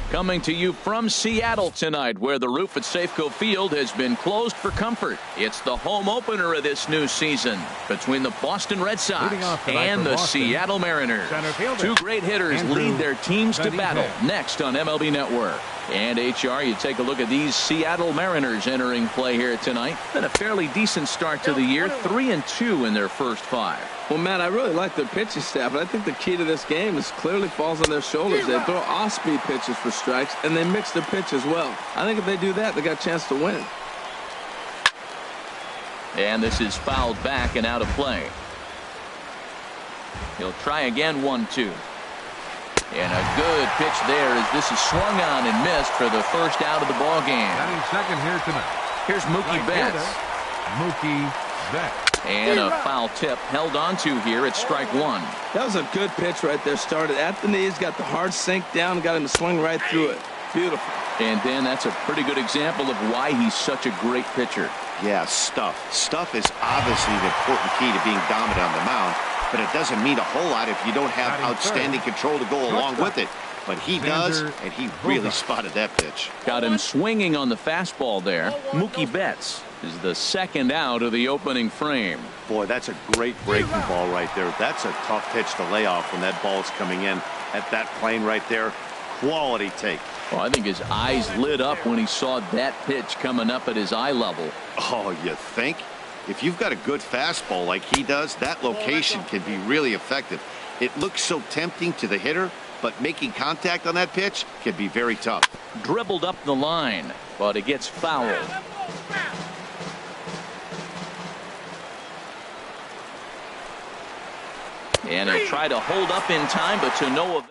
Coming to you from Seattle tonight, where the roof at Safeco Field has been closed for comfort. It's the home opener of this new season between the Boston Red Sox and the Seattle Mariners. Two great hitters lead their teams to battle next on MLB Network. And HR, you take a look at these Seattle Mariners entering play here tonight. Been a fairly decent start to the year, 3-2 in their first 5. Well, Matt, I really like their pitching staff, but I think the key to this game is clearly falls on their shoulders. They throw off-speed pitches for strikes, and they mix their pitch as well. I think if they do that, they got a chance to win. And this is fouled back and out of play. He'll try again, 1-2. And a good pitch there as this is swung on and missed for the first out of the ball game. Batting second here tonight. Here's Mookie Betts. Mookie Betts. And a foul tip held onto here at strike 1. That was a good pitch right there. Started at the knees, got the hard sink down, got him to swing right through it. Beautiful. And Ben, that's a pretty good example of why he's such a great pitcher. Yeah, stuff. Stuff is obviously the important key to being dominant on the mound, but it doesn't mean a whole lot if you don't have outstanding control to go along with it. But he does, and he really spotted that pitch. Got him swinging on the fastball there. Mookie Betts is the second out of the opening frame. Boy, that's a great breaking ball right there. That's a tough pitch to lay off when that ball's coming in at that plane right there. Quality take. Well, I think his eyes lit up when he saw that pitch coming up at his eye level. Oh, you think? If you've got a good fastball like he does, that location can be really effective. It looks so tempting to the hitter, but making contact on that pitch can be very tough. Dribbled up the line, but it gets fouled. And he'll try to hold up in time, but to no avail.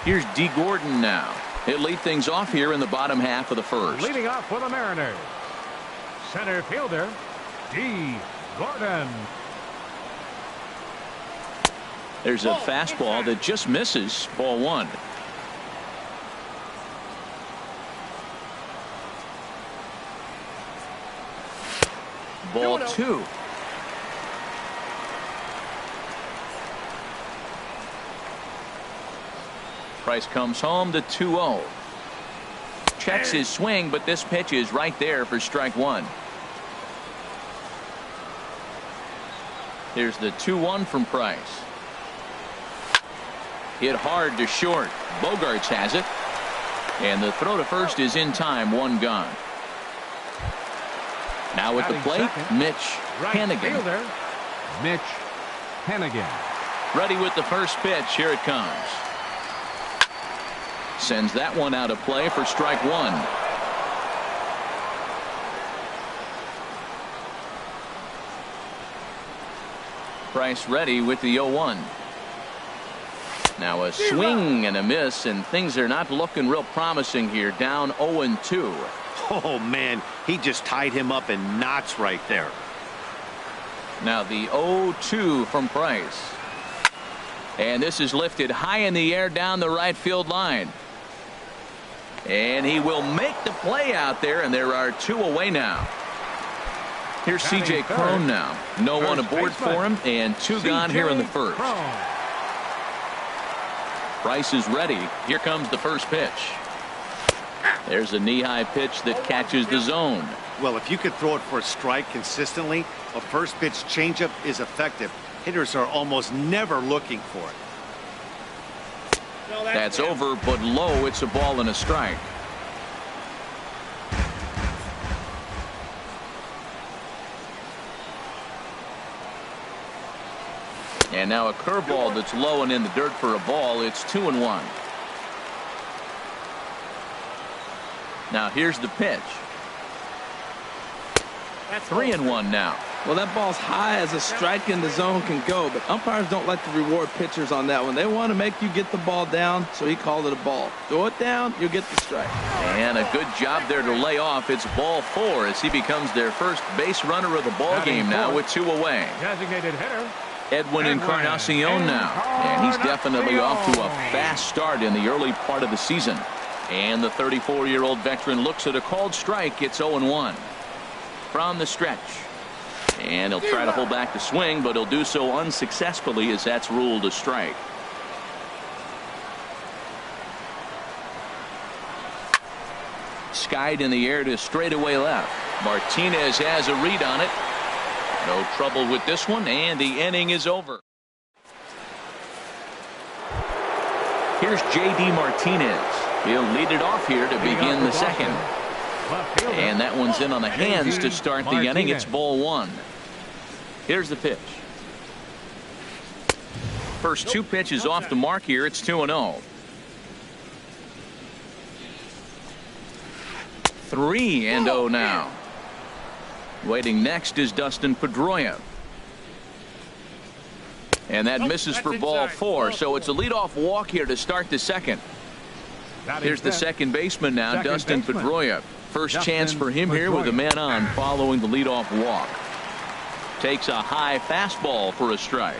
Here's D. Gordon now. He'll lead things off here in the bottom half of the first. Leading off for the Mariners, center fielder D. Gordon. There's a fastball that just misses. Ball 1. Ball 2. Price comes home to 2-0. Checks his swing, but this pitch is right there for strike 1. Here's the 2-1 from Price. Hit hard to short. Bogarts has it. And the throw to first is in time. 1 gone. Now at the plate, Mitch Hannigan. Mitch Hannigan. Ready with the first pitch. Here it comes. Sends that one out of play for strike 1. Price ready with the 0-1. Now a swing and a miss, and things are not looking real promising here. Down 0-2. Oh, man, he just tied him up in knots right there. Now the 0-2 from Price. And this is lifted high in the air down the right field line. And he will make the play out there, and there are 2 away now. Here's C.J. Cron now. No one aboard for him, and 2 gone here in the first. Price is ready. Here comes the first pitch. There's a knee-high pitch that catches the zone. Well, if you could throw it for a strike consistently, a first pitch changeup is effective. Hitters are almost never looking for it. That's over, but low. It's a ball and a strike. And now a curveball that's low and in the dirt for a ball. It's 2-1. Now here's the pitch. 3-1 now. Well, that ball's high as a strike in the zone can go, but umpires don't like to reward pitchers on that one. They want to make you get the ball down, so he called it a ball. Throw it down, you'll get the strike. And a good job there to lay off. It's ball 4 as he becomes their first base runner of the ball game now with 2 away. Designated hitter Edwin Encarnacion now, and he's definitely off to a fast start in the early part of the season. And the 34-year-old veteran looks at a called strike. It's 0-1 from the stretch. And he'll try to hold back the swing, but he'll do so unsuccessfully as that's ruled a strike. skied in the air to straightaway left. Martinez has a read on it. No trouble with this one, and the inning is over. Here's J.D. Martinez. He'll lead it off here to begin the second. And that one's in on the hands to start the inning. It's ball one. Here's the pitch. First two pitches off the mark here. It's 2-0. 3-0 now. Waiting next is Dustin Pedroia. And that misses for ball four. So it's a leadoff walk here to start the second. Here's the second baseman now, Dustin Pedroia. First chance for him here with a man on following the leadoff walk. Takes a high fastball for a strike.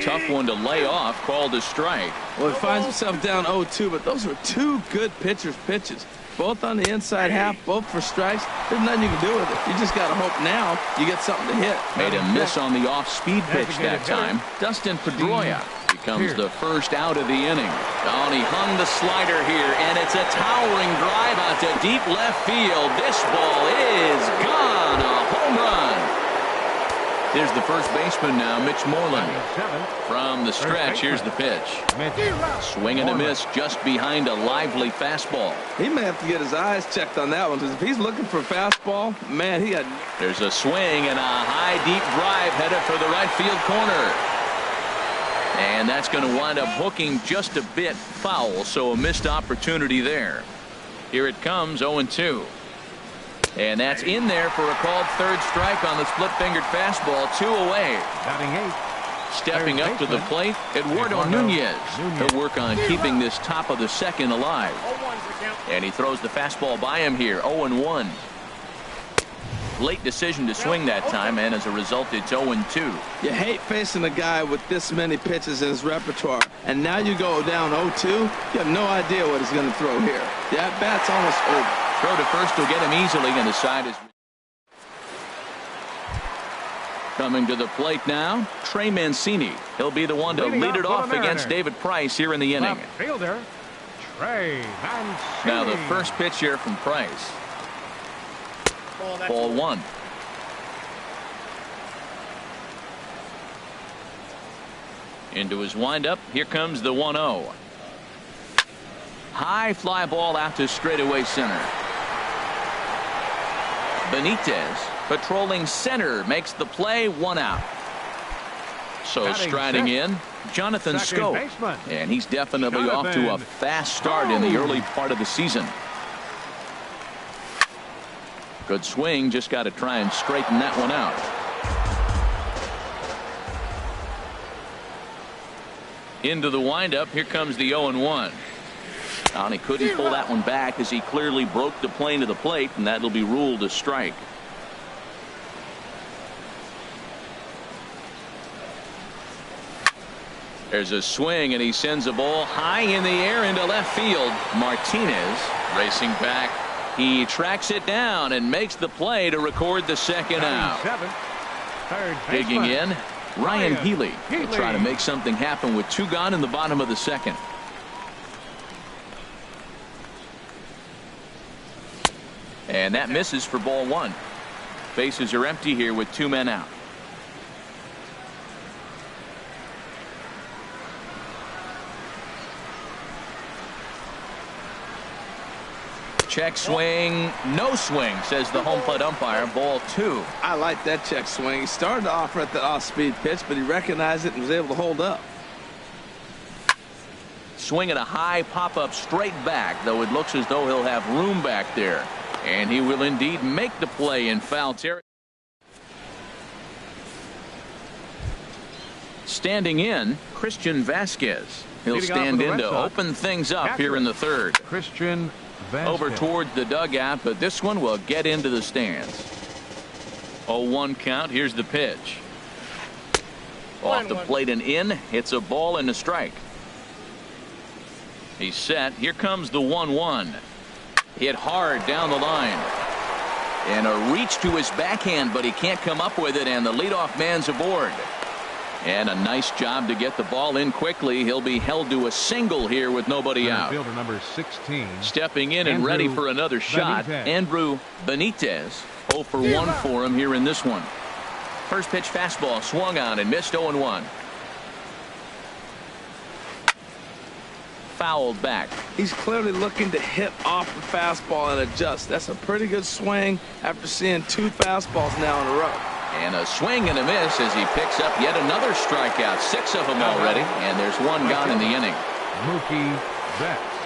Tough one to lay off, called a strike. Well, he finds himself down 0-2, but those were two good pitchers' pitches. Both on the inside half, both for strikes. There's nothing you can do with it. You just got to hope now you get something to hit. Made a miss on the off-speed pitch that time. Dustin Pedroia becomes the first out of the inning. Oh, and he hung the slider here, and it's a towering drive out to deep left field. This ball is gone. A home run. Here's the first baseman now, Mitch Moreland. From the stretch, here's the pitch. Swing and a miss just behind a lively fastball. He may have to get his eyes checked on that one, because if he's looking for a fastball, man, he got... There's a swing and a high, deep drive headed for the right field corner. And that's going to wind up hooking just a bit foul, so a missed opportunity there. Here it comes, 0-2. And that's in there for a called third strike on the split-fingered fastball. 2 away. Stepping up to the plate, Eduardo Nunez. He'll work on keeping this top of the second alive. And he throws the fastball by him here. 0-1. Late decision to swing that time, and as a result, it's 0-2. You hate facing a guy with this many pitches in his repertoire, and now you go down 0-2. You have no idea what he's going to throw here. The at-bat's almost over. Throw to first will get him easily, and the side is... Coming to the plate now, Trey Mancini. He'll be the one to lead it off against David Price here in the inning. Fielder, Trey Mancini. Now the first pitch here from Price. Ball one. Into his windup. Here comes the 1-0. High fly ball out to straightaway center. Benitez patrolling center makes the play, 1 out. So striding in, Jonathan Scope. And he's definitely off to a fast start in the early part of the season. Good swing, just got to try and straighten that one out. Into the windup, here comes the 0-1. And he couldn't pull that one back as he clearly broke the plane to the plate, and that'll be ruled a strike. There's a swing, and he sends a ball high in the air into left field. Martinez racing back. He tracks it down and makes the play to record the second out. Digging in, Ryan Healy will try to make something happen with 2 gone in the bottom of the second. And that misses for ball one. Bases are empty here with 2 men out. Check swing, no swing, says the home plate umpire. Ball 2. I like that check swing. He started to offer at the off-speed pitch, but he recognized it and was able to hold up. Swing at a high pop-up straight back, though it looks as though he'll have room back there. And he will indeed make the play in foul territory. Standing in, Christian Vasquez. He'll stand in to open things up here in the third. Christian Vasquez. Over toward the dugout, but this one will get into the stands. 0-1 count. Here's the pitch. Off the plate and in. It's a ball and a strike. He's set. Here comes the 1-1. Hit hard down the line. And a reach to his backhand, but he can't come up with it, and the leadoff man's aboard. And a nice job to get the ball in quickly. He'll be held to a single here with nobody out. Fielder number 16. Stepping in and ready for another shot, Andrew Benitez. 0 for 1 for him here in this one. First pitch fastball swung on and missed. 0-1. Fouled back. He's clearly looking to hit off the fastball and adjust. That's a pretty good swing after seeing 2 fastballs now in a row. And a swing and a miss as he picks up yet another strikeout. 6 of them already, and there's 1 gone in the inning.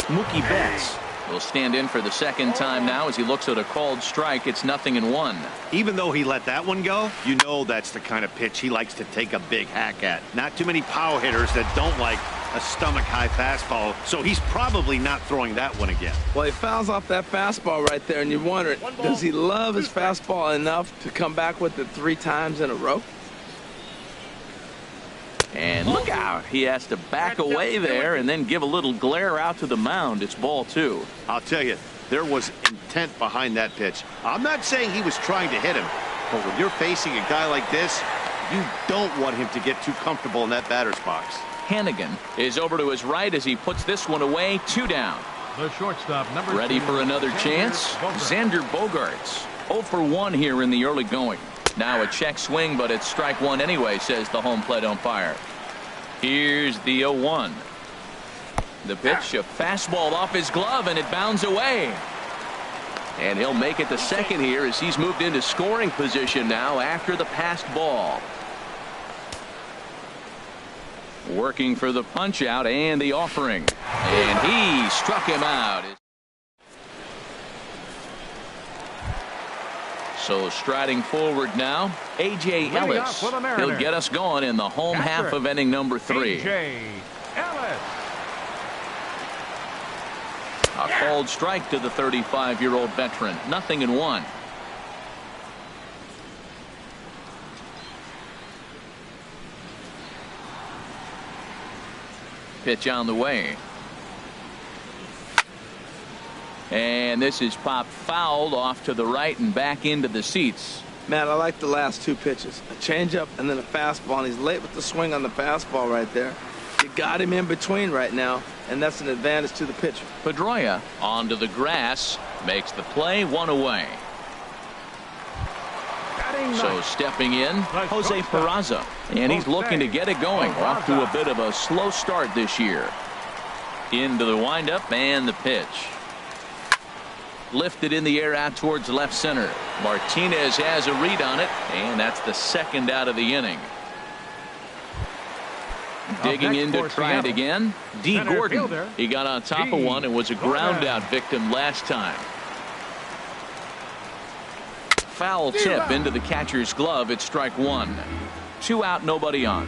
Mookie Betts will stand in for the second time now as he looks at a called strike. It's 0-1. Even though he let that one go, you know that's the kind of pitch he likes to take a big hack at. Not too many power hitters that don't like a stomach-high fastball, so he's probably not throwing that one again. Well, he fouls off that fastball right there, and you're wondering, does he love his fastball enough to come back with it 3 times in a row? And look out. He has to back away there and then give a little glare out to the mound. It's ball 2. I'll tell you, there was intent behind that pitch. I'm not saying he was trying to hit him, but when you're facing a guy like this, you don't want him to get too comfortable in that batter's box. Hannigan is over to his right as he puts this one away. 2 down. The shortstop number ready for another chance. Xander Bogaerts 0 for 1 here in the early going. Now a check swing, but it's strike 1 anyway, says the home plate umpire. Here's the 0-1. The pitch, a fastball off his glove, and it bounds away. And he'll make it to second here as he's moved into scoring position now after the passed ball. Working for the punch out and the offering. And he struck him out. So striding forward now, A.J. Ellis. He'll get us going in the home half of inning number 3. A.J. Ellis. A called strike to the 35-year-old veteran. 0-1. Pitch on the way. And this is popped fouled off to the right and back into the seats. Matt, I like the last 2 pitches. A changeup and then a fastball, and he's late with the swing on the fastball right there. You got him in between right now, and that's an advantage to the pitcher. Pedroia onto the grass, makes the play, 1 away. So stepping in, Jose Peraza, and he's looking to get it going. Off to a bit of a slow start this year. Into the windup and the pitch. Lifted in the air out towards left center. Martinez has a read on it, and that's the 2nd out of the inning. Digging in to try it again. D. Gordon. He got on top of one and was a ground out victim last time. Foul tip into the catcher's glove. It's strike 1. 2 out, nobody on.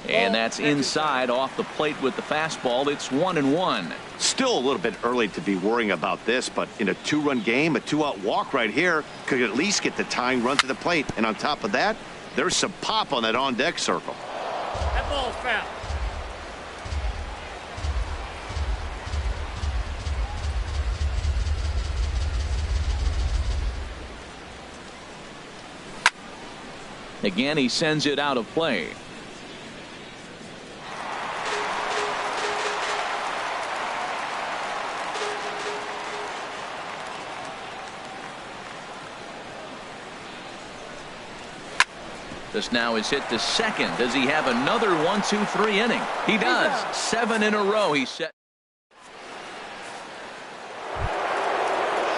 And that's inside off the plate with the fastball. It's 1-1. Still a little bit early to be worrying about this, but in a 2-run game, a 2-out walk right here could at least get the tying run to the plate. And on top of that, there's some pop on that on-deck circle. That ball's foul. Again, he sends it out of play. This now is hit to second. Does he have another 1-2-3 inning? He does. 7 in a row. He's set.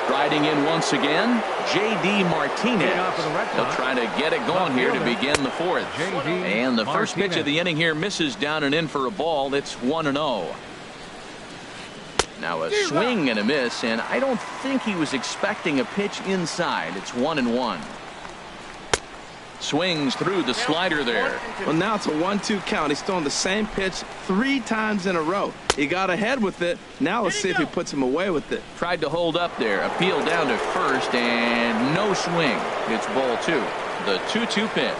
Striding in once again, J.D. Martinez. He'll try to get it going here to begin the 4th. And the first pitch of the inning here misses down and in for a ball. It's 1-0. Now a swing and a miss, and I don't think he was expecting a pitch inside. It's 1-1. Swings through the slider there. Well, now it's a 1-2 count. He's throwing the same pitch 3 times in a row. He got ahead with it. Now let's see if he puts him away with it. Tried to hold up there. Appeal down to first, and no swing. It's ball 2. The 2-2 pitch.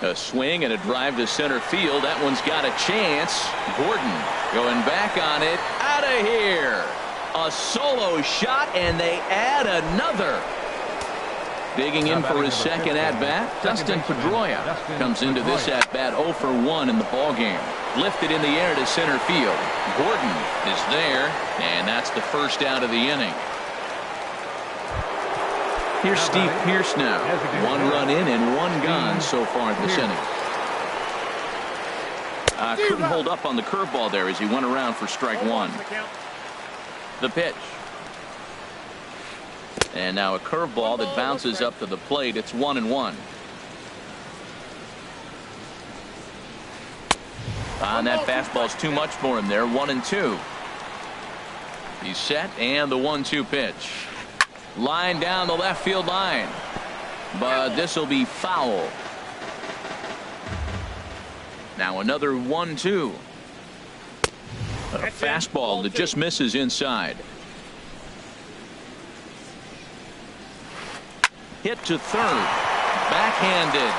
A swing and a drive to center field. That one's got a chance. Gordon going back on it. Out of here. A solo shot, and they add another. Digging in for his second at-bat, Dustin Pedroia comes into this at-bat 0 for 1 in the ballgame. Lifted in the air to center field. Gordon is there, and that's the first out of the inning. Here's Steve Pearce now. 1 run in and 1 gone so far this inning. Couldn't hold up on the curveball there as he went around for strike 1. The pitch. And now a curveball that bounces up to the plate. It's 1-1. And that fastball's too much for him there. 1-2. He's set, and the 1-2 pitch. Line down the left field line. But this will be foul. Now another 1-2. A fastball that just misses inside. Hit to third. Backhanded.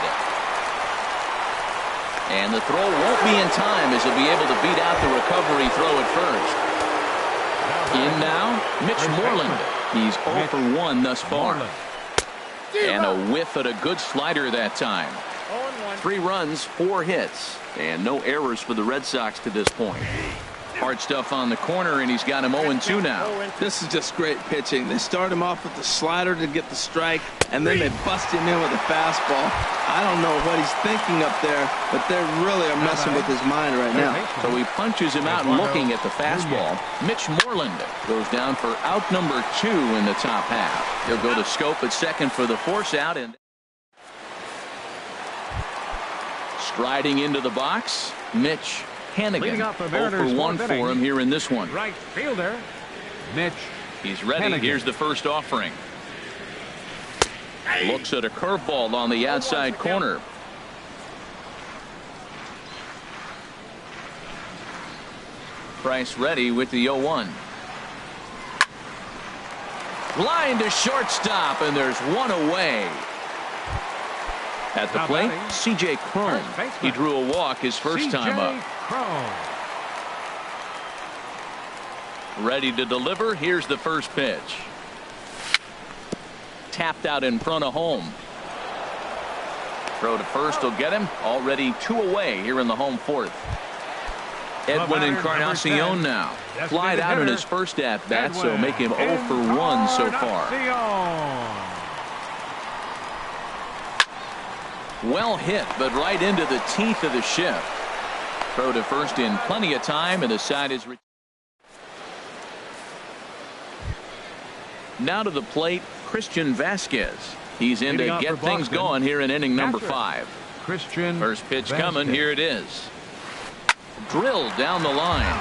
And the throw won't be in time as he'll be able to beat out the recovery throw at first. In now, Mitch Moreland. He's 0 for 1 thus far. And a whiff at a good slider that time. 3 runs, 4 hits, and no errors for the Red Sox to this point. Hard stuff on the corner, and he's got him 0-2 now. This is just great pitching. They start him off with the slider to get the strike, and then they bust him in with a fastball. I don't know what he's thinking up there, but they really are messing with his mind right now. So he punches him out looking at the fastball. Mitch Moreland goes down for out number 2 in the top half. He'll go to Scope at second for the force out, and striding into the box, Mitch Hannigan. 0 for 1 for him here in this one. Right fielder, Mitch. He's ready. Hannigan. Here's the first offering. Looks at a curveball on the outside corner. Price ready with the 0-1. Line to shortstop, and there's one away. At the plate, C.J. Cron. He drew a walk his first time up. Ready to deliver. Here's the first pitch. Tapped out in front of home. Throw to first will get him. Already 2 away here in the home fourth. Edwin Encarnacion now. Flied out in his first at-bat, so make him 0 for 1 so far. Well hit, but right into the teeth of the shift. Throw to first in plenty of time, and the side is. Now to the plate, Christian Vasquez. He's in to get things going here in inning number 5. Christian First pitch coming. Here it is. Drilled down the line,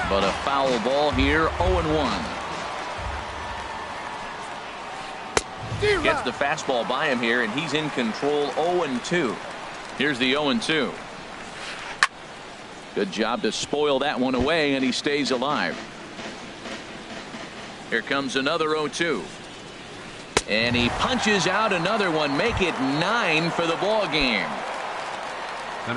but a foul ball here. 0-1. Gets the fastball by him here, and he's in control. 0-2. Here's the 0-2. Good job to spoil that one away, and he stays alive. Here comes another 0-2. And he punches out another one. Make it 9 for the ball game.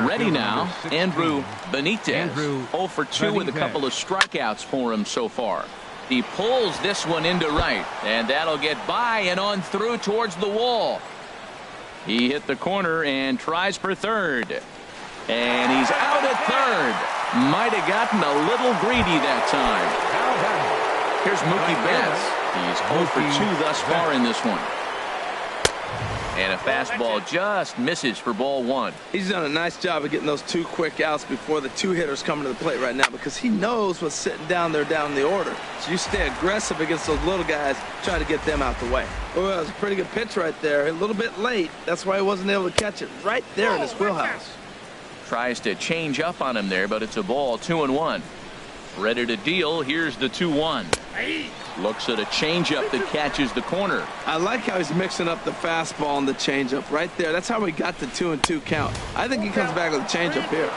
Ready now, Andrew Benitez. 0 for 2 with a couple of strikeouts for him so far. He pulls this one into right, and that'll get by and on through towards the wall. He hit the corner and tries for third. And he's out at third. Might have gotten a little greedy that time. Here's Mookie Betts. He's 0 for 2 thus far in this one. And a fastball just misses for ball 1. He's done a nice job of getting those 2 quick outs before the 2 hitters come to the plate right now, because he knows what's sitting down there down the order. So you stay aggressive against those little guys, try to get them out the way. Well, that was a pretty good pitch right there. A little bit late. That's why he wasn't able to catch it right there in his wheelhouse. Tries to change up on him there, but it's a ball. 2-1. Ready to deal. Here's the 2-1. Looks at a changeup that catches the corner. I like how he's mixing up the fastball and the changeup right there. That's how we got the 2-2 count. I think he comes back with a changeup here.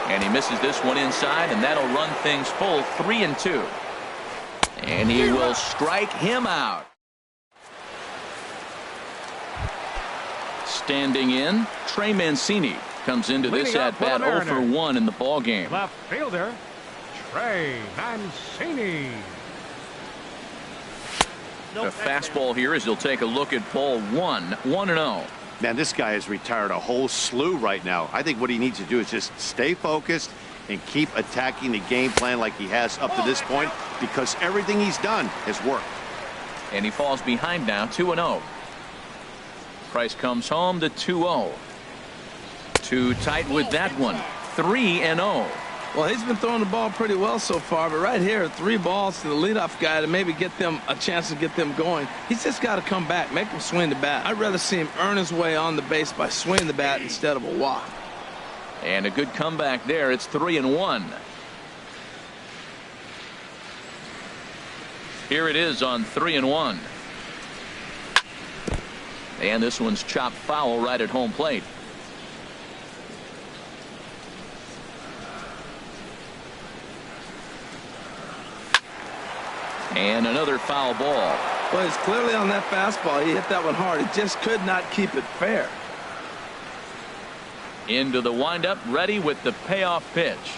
And he misses this one inside, and that'll run things full. 3-2. And he will strike him out. Standing in, Trey Mancini comes into this at-bat 0 for 1 in the ballgame. Left fielder, Trey Mancini. A fastball here as he'll take a look at ball one. 1-0. Man, this guy has retired a whole slew right now. I think what he needs to do is just stay focused and keep attacking the game plan like he has up to this point, because everything he's done has worked. And he falls behind now, 2-0. Price comes home to 2-0. Too tight with that one. 3-0. Well, he's been throwing the ball pretty well so far, but right here, 3 balls to the leadoff guy to maybe get them a chance to get them going. He's just got to come back, make him swing the bat. I'd rather see him earn his way on the base by swinging the bat instead of a walk. And a good comeback there. It's 3-1. Here it is on 3-1. And this one's chopped foul right at home plate. And another foul ball. Well, he's clearly on that fastball. He hit that one hard. He just could not keep it fair. Into the windup, ready with the payoff pitch.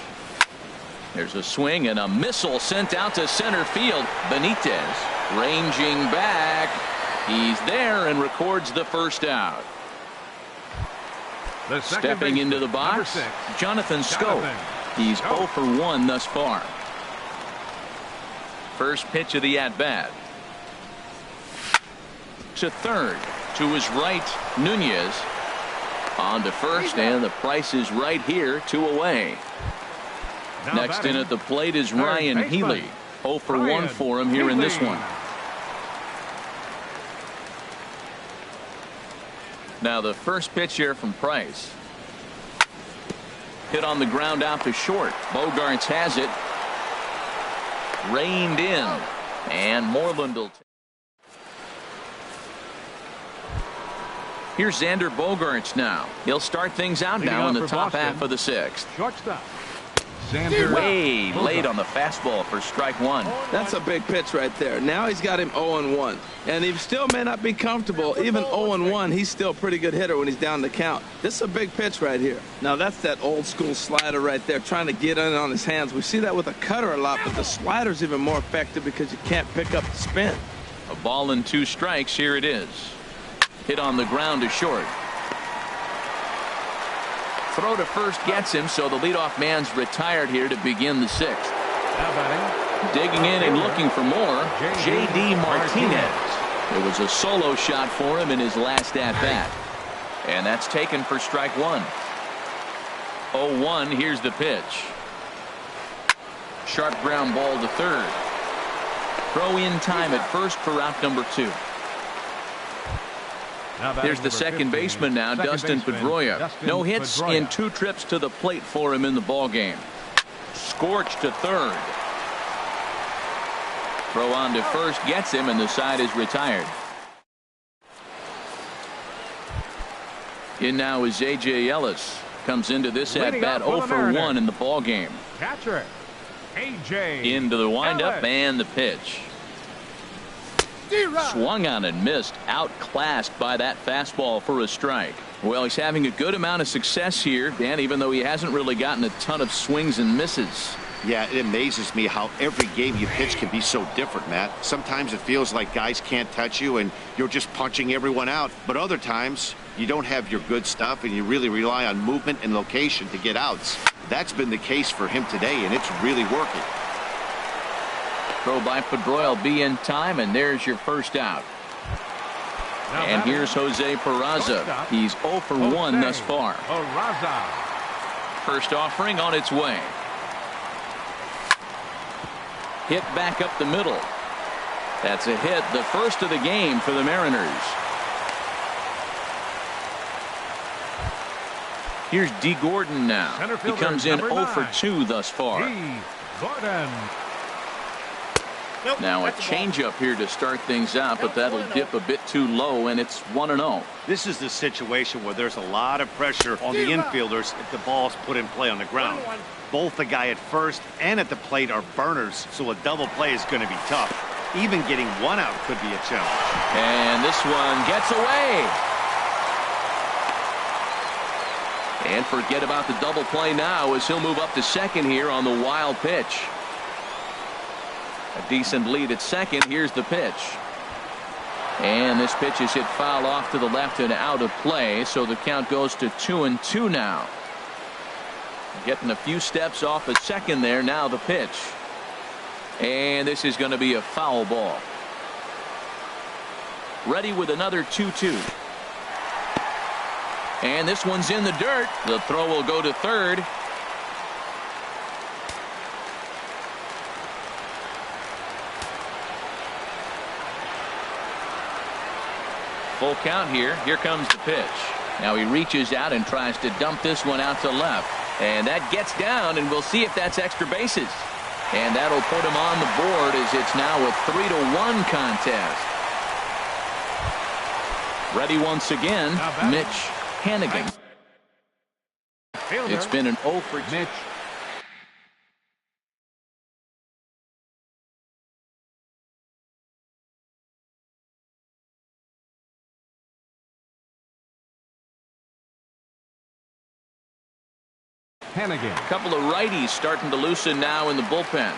There's a swing and a missile sent out to center field. Benitez ranging back. He's there and records the first out. Stepping into the box, Jonathan Schoop. He's 0 for 1 thus far. First pitch of the at-bat. To third. To his right, Nunez. On to first, and the Price is right here, 2 away. Next in at the plate is Ryan Healy. 0 for 1 for him here in this one. Now the first pitch here from Price. Hit on the ground out to short. Bogarts has it. Reined in. And Moreland will. Here's Xander Bogaerts now. He'll start things out now in the top half of the 6th. Shortstop. Way late on the fastball for strike 1. That's a big pitch right there. Now he's got him 0-1. And he still may not be comfortable. Even 0-1, he's still a pretty good hitter when he's down the count. This is a big pitch right here. Now that's that old school slider right there, trying to get in on his hands. We see that with a cutter a lot, but the slider's even more effective because you can't pick up the spin. A ball and 2 strikes. Here it is. Hit on the ground to short. Throw to first gets him, so the leadoff man's retired here to begin the 6th. Digging in and looking for more, J.D. Martinez. It was a solo shot for him in his last at-bat. And that's taken for strike 1. 0-1, here's the pitch. Sharp ground ball to third. Throw in time at first for out number 2. Here's the second baseman now, Dustin Pedroia. No hits in 2 trips to the plate for him in the ballgame. Scorched to third. Throw on to first gets him, and the side is retired. In now is A.J. Ellis. Comes into this at-bat 0 for 1 in the ballgame. Catcher, A.J. Into the windup and the pitch. Swung on and missed. Outclassed by that fastball for a strike. Well, he's having a good amount of success here, Dan, even though he hasn't really gotten a ton of swings and misses. Yeah, it amazes me how every game you pitch can be so different, Matt. Sometimes it feels like guys can't touch you and you're just punching everyone out. But other times you don't have your good stuff and you really rely on movement and location to get outs. That's been the case for him today, and it's really working. Throw by Pedroia will be in time, and there's your first out. And here's Jose Peraza. He's 0 for 1 thus far. First offering on its way. Hit back up the middle. That's a hit, the first of the game for the Mariners. Here's D. Gordon now. He comes in 0 for 2 thus far. Now a changeup here to start things out, but that'll dip a bit too low, and it's 1-0. This is the situation where there's a lot of pressure on the infielders if the ball's put in play on the ground. Both the guy at first and at the plate are burners, so a double play is going to be tough. Even getting 1 out could be a challenge. And this one gets away. And forget about the double play now as he'll move up to second here on the wild pitch. A decent lead at second. Here's the pitch. And this pitch is hit foul off to the left and out of play, so the count goes to 2-2 now. Getting a few steps off a second there. Now the pitch. And this is going to be a foul ball. Ready with another 2-2. And this one's in the dirt. The throw will go to third. Full count here. Here comes the pitch. Now he reaches out and tries to dump this one out to left. And that gets down, and we'll see if that's extra bases. And that'll put him on the board as it's now a 3-1 contest. Ready once again, Mitch Hannigan. It's been an 0 for 2. Mitch. Hannigan. A couple of righties starting to loosen now in the bullpen.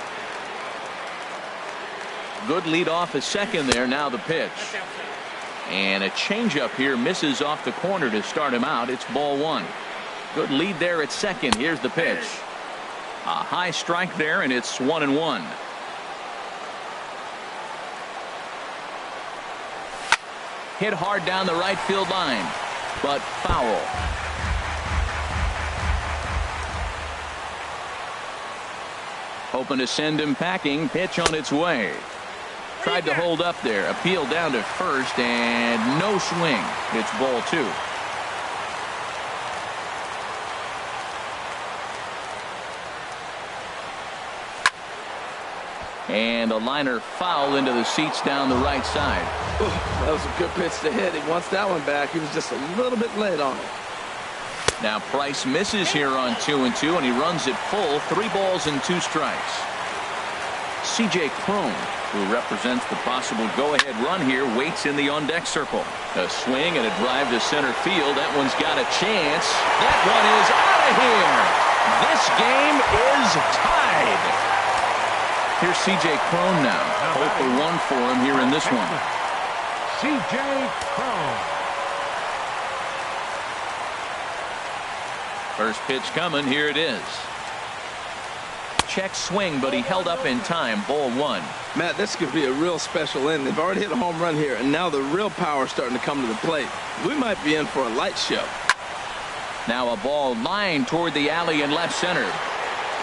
Good lead off a second there. Now the pitch. And a changeup here misses off the corner to start him out. It's ball one. Good lead there at second. Here's the pitch. A high strike there, and it's 1-1. Hit hard down the right field line, but foul. Hoping to send him packing. Pitch on its way. Tried to hold up there. Appeal down to first, and no swing. It's ball two. And a liner foul into the seats down the right side. That was a good pitch to hit. He wants that one back. He was just a little bit late on it. Now Price misses here on 2-2, and he runs it full. 3 balls and 2 strikes. C.J. Cron, who represents the possible go-ahead run here, waits in the on-deck circle. A swing and a drive to center field. That one's got a chance. That one is out of here. This game is tied. Here's C.J. Cron now. 0 for 1 for him here in this one. C.J. Cron. First pitch coming. Here it is. Check swing, but he held up in time. Ball one. Matt, this could be a real special inning. They've already hit a home run here, and now the real power is starting to come to the plate. We might be in for a light show. Now a ball lined toward the alley in left center.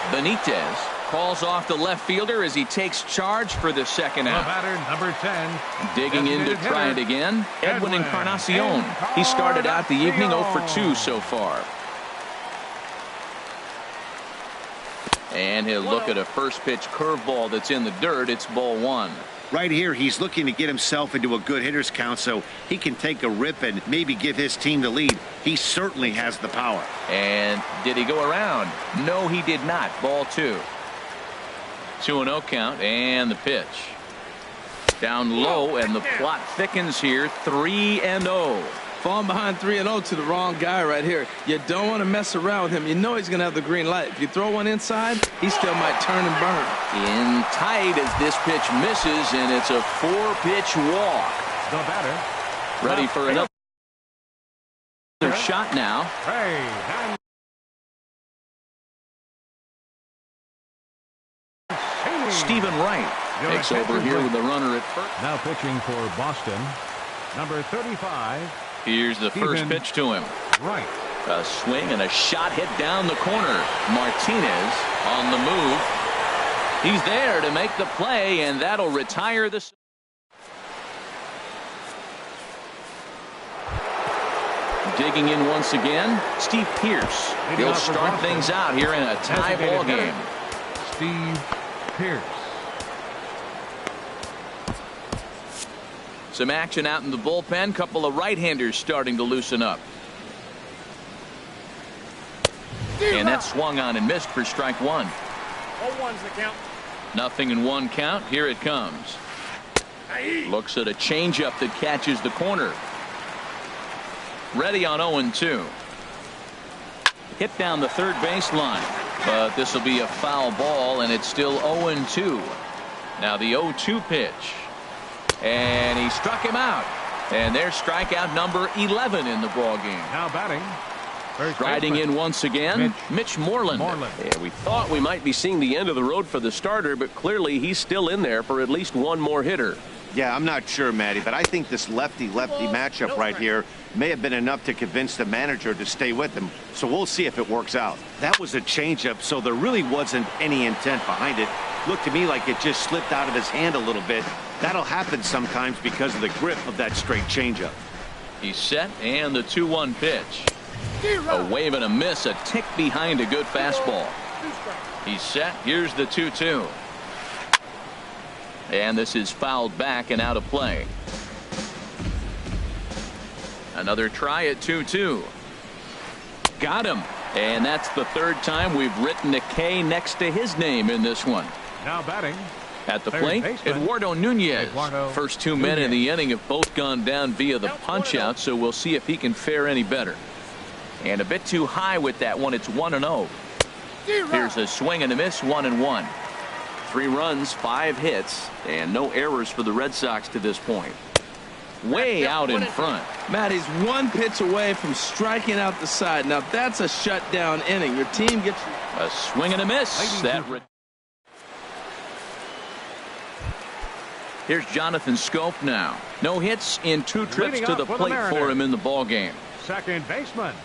Benitez calls off the left fielder as he takes charge for the second out. The batter, number 10. Digging in to try it again, Edwin Encarnacion. He started out the evening 0 for 2 so far. And he'll look at a first pitch curveball that's in the dirt. It's ball one. Right here, he's looking to get himself into a good hitter's count so he can take a rip and maybe give his team the lead. He certainly has the power. And did he go around? No, he did not. Ball two. 2-0 count, and the pitch. Down low, and the plot thickens here. 3-0. Falling behind 3-0 to the wrong guy right here. You don't want to mess around with him. You know he's going to have the green light. If you throw one inside, he still might turn and burn. In tight as this pitch misses, and it's a 4-pitch walk. The batter. Ready for another shot now. Hey, Stephen Wright takes over here with the runner at first. Now pitching for Boston, number 35. Here's the first pitch to him. Right. A swing and a shot hit down the corner. Martinez on the move. He's there to make the play, and that'll retire the. Digging in once again, Steve Pearce. He'll start things out here in a tie ball game. Steve Pearce. Some action out in the bullpen. Couple of right-handers starting to loosen up. And that swung on and missed for strike one. 0-1's the count. Nothing in 1 count. Here it comes. Looks at a changeup that catches the corner. Ready on 0-2. Hit down the third baseline. But this will be a foul ball, and it's still 0-2. Now the 0-2 pitch. And he struck him out. And there's strikeout number 11 in the ball game. Now batting. Riding in once again, Mitch Moreland. Yeah, we thought we might be seeing the end of the road for the starter, but clearly he's still in there for at least one more hitter. Yeah, I'm not sure, Matty, but I think this lefty-lefty matchup right here may have been enough to convince the manager to stay with him. So we'll see if it works out. That was a changeup, so there really wasn't any intent behind it. Looked to me like it just slipped out of his hand a little bit. That'll happen sometimes because of the grip of that straight changeup. He's set, and the 2-1 pitch. A wave and a miss, a tick behind a good fastball. He's set. Here's the 2-2. And this is fouled back and out of play. Another try at 2-2. Got him. And that's the third time we've written a K next to his name in this one. Now batting. At the plate, Eduardo Nunez. First two men in the inning have both gone down via the punch-out, so we'll see if he can fare any better. And a bit too high with that one. It's 1-0. Here's a swing and a miss, 1-1. 3 runs, 5 hits, and no errors for the Red Sox to this point. Way out in front. Matt, he's 1 pitch away from striking out the side. Now that's a shutdown inning. Your team gets a swing and a miss. Here's Jonathan Scope now. No hits in 2 trips to the plate for him in the ball game. Second baseman,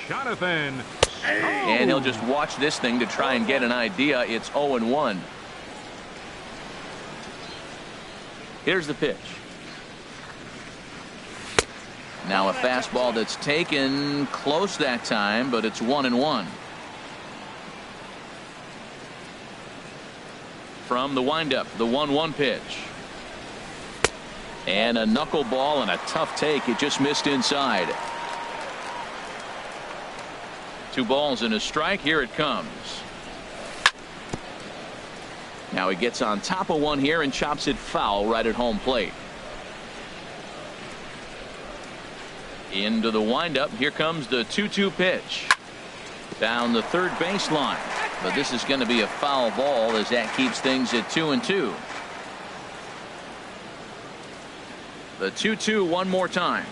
Jonathan. And he'll just watch this thing to try and get an idea. It's 0-1. Here's the pitch. Now a fastball that's taken close that time, but it's 1-1. From the windup, the 1-1 pitch. And a knuckleball and a tough take. It just missed inside. 2 balls and a strike. Here it comes. Now he gets on top of one here and chops it foul right at home plate. Into the windup. Here comes the 2-2 pitch. Down the third baseline. But this is going to be a foul ball as that keeps things at 2-2. The 2-2 one more time.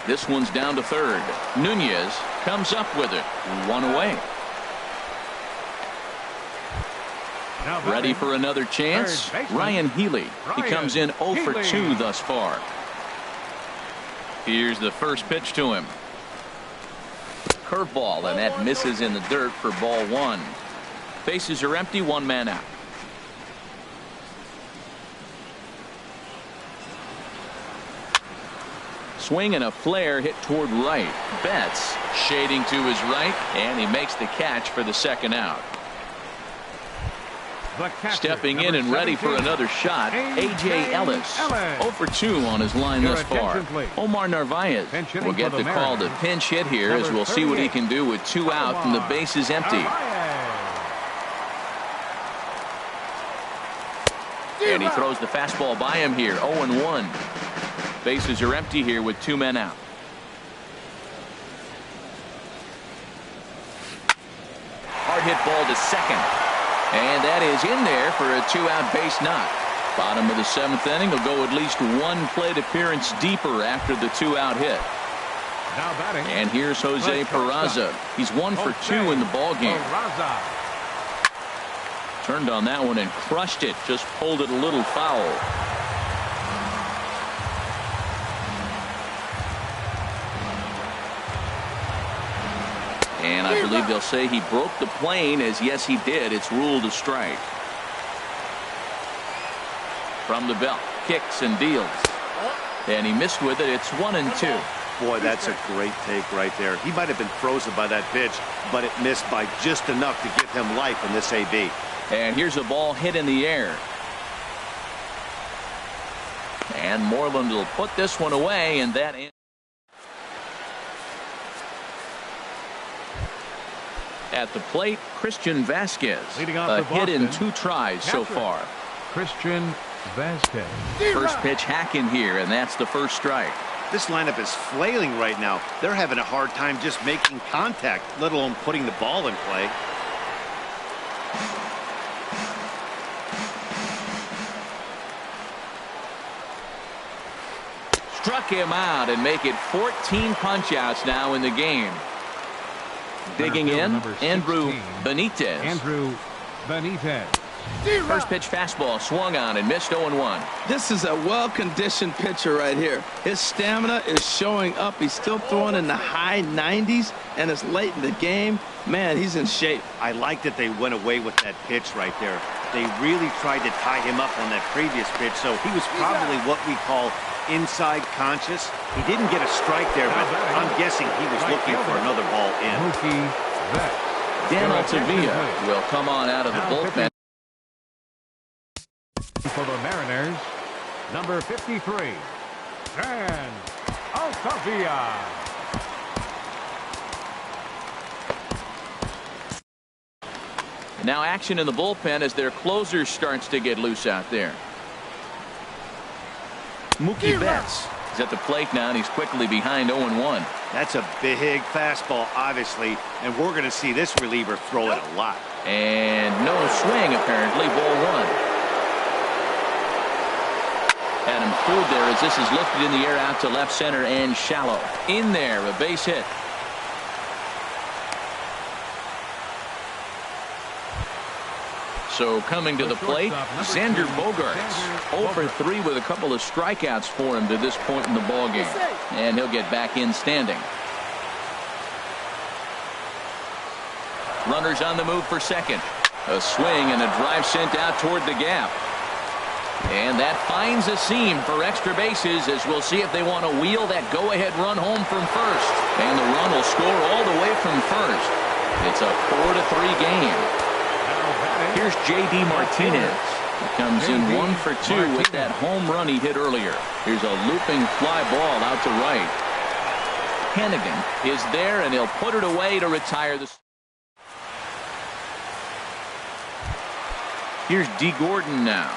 This one's down to third. Nunez comes up with it. 1 away. Ready for another chance. Ryan Healy. He comes in 0 for 2 thus far. Here's the first pitch to him. Curveball, and that misses in the dirt for ball 1. Bases are empty, 1 man out. Swing and a flare hit toward right. Betts shading to his right, and he makes the catch for the second out. Stepping in and ready for another shot, A.J. Ellis. 0 for 2 on his line thus far. Omar Narvaez will get the call to pinch hit here as we'll see what he can do with 2 out and the bases empty. And he throws the fastball by him here. 0-1. Bases are empty here with 2 men out. Hard hit ball to second. And that is in there for a 2-out base knock. Bottom of the 7th inning will go at least 1 plate appearance deeper after the 2-out hit. Now batting. And here's Jose Peraza. He's 1 for 2 in the ball game. Turned on that one and crushed it. Just pulled it a little foul. And I believe they'll say he broke the plane, as yes he did. It's ruled a strike. From the belt, kicks and deals. And he missed with it. It's 1-2. Boy, that's a great take right there. He might have been frozen by that pitch, but it missed by just enough to give him life in this AB. And here's a ball hit in the air. And Moreland will put this one away, and that ends. At the plate, Christian Vasquez. A hit in 2 tries so far. Christian Vasquez. First pitch hack in here, and that's the first strike. This lineup is flailing right now. They're having a hard time just making contact, let alone putting the ball in play. struck him out and make it 14 punch-outs now in the game. Digging in, Andrew Benitez. First pitch fastball swung on and missed 0-1. This is a well-conditioned pitcher right here. His stamina is showing up. He's still throwing in the high 90s, and it's late in the game. Man, he's in shape. I like that they went away with that pitch right there. They really tried to tie him up on that previous pitch, so he was probably what we call inside conscious. He didn't get a strike there, but I'm guessing he was looking for another ball in. Dan Altavilla will come on out of the bullpen. For the Mariners, number 53, Dan Altavilla. Now action in the bullpen as their closer starts to get loose out there. Mookie Betts is at the plate now, and he's quickly behind 0-1. That's a big fastball, obviously, and we're going to see this reliever throw it a lot. And no swing, apparently, ball one. Adam Food there as this is lifted in the air out to left center and shallow. In there, a base hit. So coming to the plate, Xander Bogaerts. 0 for 3 with a couple of strikeouts for him to this point in the ballgame. And he'll get back in standing. Runners on the move for second. A swing and a drive sent out toward the gap. And that finds a seam for extra bases as we'll see if they want to wheel that go-ahead run home from first. And the run will score all the way from first. It's a 4-3 game. Here's J.D. Martinez. He comes in 1 for 2 with that home run he hit earlier. Here's a looping fly ball out to right. Hennigan is there, and he'll put it away to retire the. Here's D. Gordon now.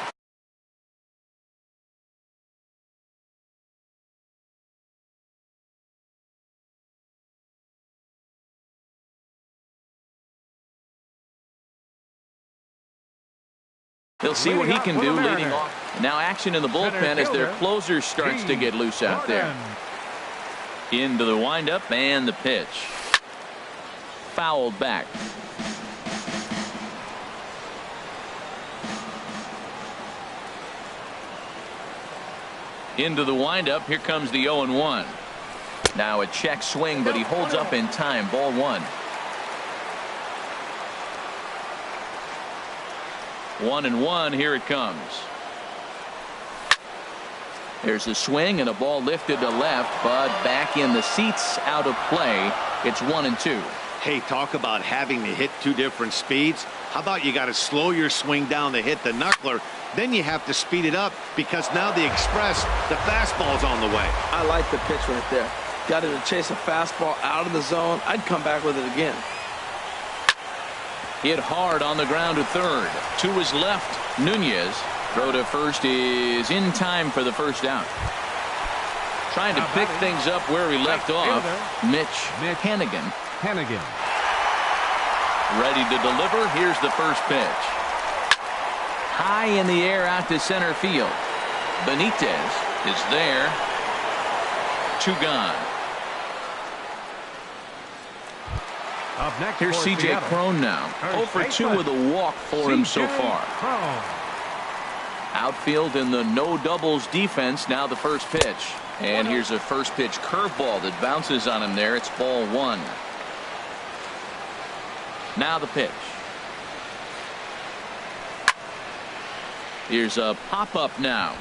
He'll see what he can do leading off. Now action in the bullpen as their closer starts to get loose out there. Into the windup and the pitch. Fouled back. Into the windup. Here comes the 0-1. Now a check swing, but he holds up in time. Ball one. 1-1. Here it comes. There's a swing and a ball lifted to left, but back in the seats, out of play. It's 1-2. Hey, talk about having to hit two different speeds. How about you got to slow your swing down to hit the knuckler, then you have to speed it up because now the express, the fastball's on the way. I like the pitch right there. Got to chase a fastball out of the zone. I'd come back with it again. Hit hard on the ground to third. To his left, Nunez. Throw to first is in time for the first out. Trying to pick things up where he left off. Mitch Hennigan. Ready to deliver. Here's the first pitch. High in the air out to center field. Benitez is there. 2 gone. Up next, here's C.J. Cron now. 0 for 2 with a walk for him so far. Outfield in the no doubles defense. Now the first pitch. And here's a first pitch curveball that bounces on him there. It's ball one. Now the pitch. Here's a pop-up now.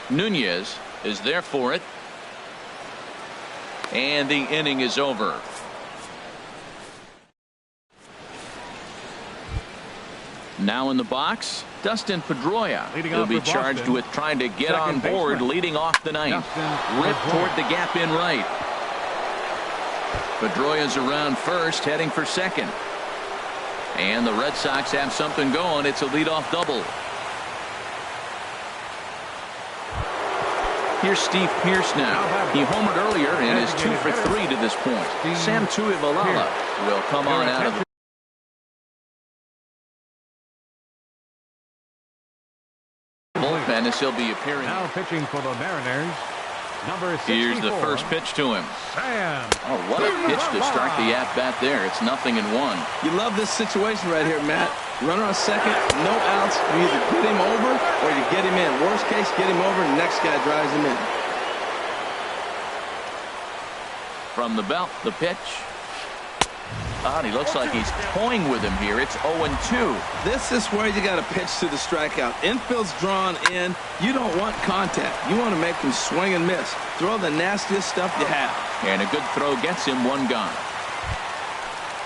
Nunez is there for it. And the inning is over. Now in the box, Dustin Pedroia. He'll be charged with trying to get on board leading off the ninth. Rip toward the gap in right. Pedroia's around first, heading for second. And the Red Sox have something going. It's a leadoff double. Here's Steve Pearce now. He homered earlier and is 2 for 3 to this point. Sam Tuivalala will come on out of the bullpen as he'll be appearing. Now pitching for the Mariners, Number 64. Here's the first pitch to him. Sam. Oh, what a pitch to start the at-bat there. It's 0-1. You love this situation right here, Matt. Runner on second, no outs. You either get him over or you get him in. Worst case, get him over, and the next guy drives him in. From the belt, the pitch. Oh, and he looks like he's toying with him here. It's 0-2. This is where you got to pitch to the strikeout. Infield's drawn in. You don't want contact. You want to make him swing and miss. Throw the nastiest stuff you have. And a good throw gets him one gone.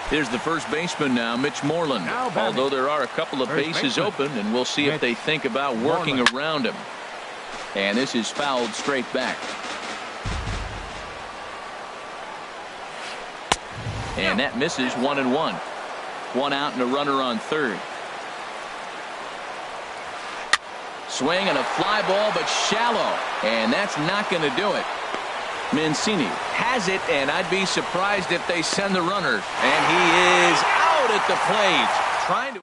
Here's the first baseman now, Mitch Moreland. Although there are a couple of bases open, and we'll see if they think about working around him. And this is fouled straight back. And that misses 1-1. 1 out and a runner on third. Swing and a fly ball, but shallow. And that's not going to do it. Mancini has it, and I'd be surprised if they send the runner. And he is out at the plate. Trying to.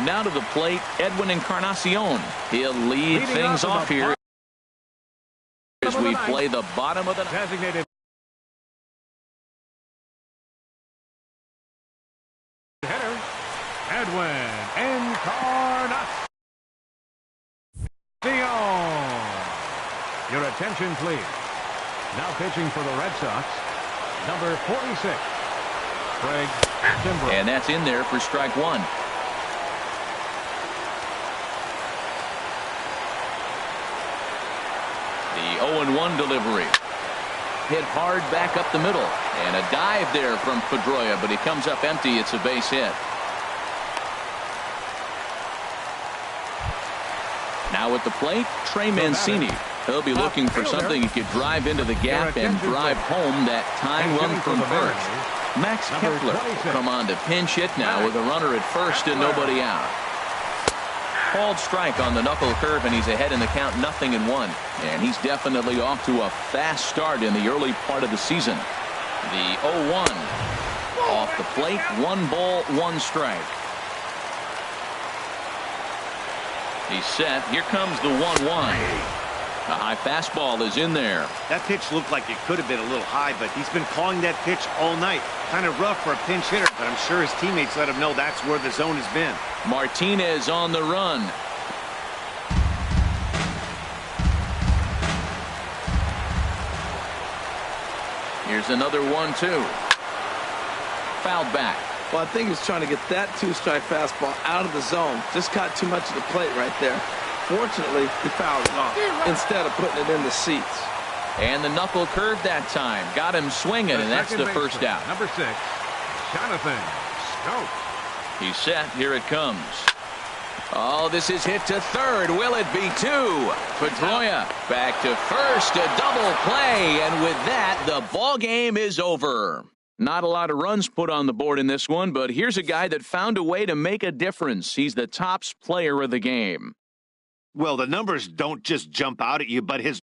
Now to the plate, Edwin Encarnacion. He'll lead things off here as we play the bottom of the designated hitter, Edwin Encarnacion. Your attention, please. Now pitching for the Red Sox, number 46, Craig Kimbrell. And that's in there for strike one. The 0-1 delivery. Hit hard back up the middle. And a dive there from Pedroia, but he comes up empty. It's a base hit. Now at the plate, Trey Mancini. He'll be looking for something he could drive into the gap and drive home that tying run from first. Max Kepler will come on to pinch hit now with a runner at first and nobody out. Called strike on the knuckle curve, and he's ahead in the count, 0-1. And he's definitely off to a fast start in the early part of the season. The 0-1 off the plate, 1 ball, 1 strike. He's set. Here comes the 1-1. A high fastball is in there. That pitch looked like it could have been a little high, but he's been calling that pitch all night. Kind of rough for a pinch hitter, but I'm sure his teammates let him know that's where the zone has been. Martinez on the run. Here's another 1-2. Fouled back. Well, I think he's trying to get that 2-strike fastball out of the zone. Just caught too much of the plate right there. Fortunately, he fouled it off instead of putting it in the seats. And the knuckle curve that time. Got him swinging, and that's the first out. Number 6, Jonathan Stokes. He's set. Here it comes. Oh, this is hit to third. Will it be 2? Pedroia back to first. A double play, and with that, the ball game is over. Not a lot of runs put on the board in this one, but here's a guy that found a way to make a difference. He's the tops player of the game. Well, the numbers don't just jump out at you, but his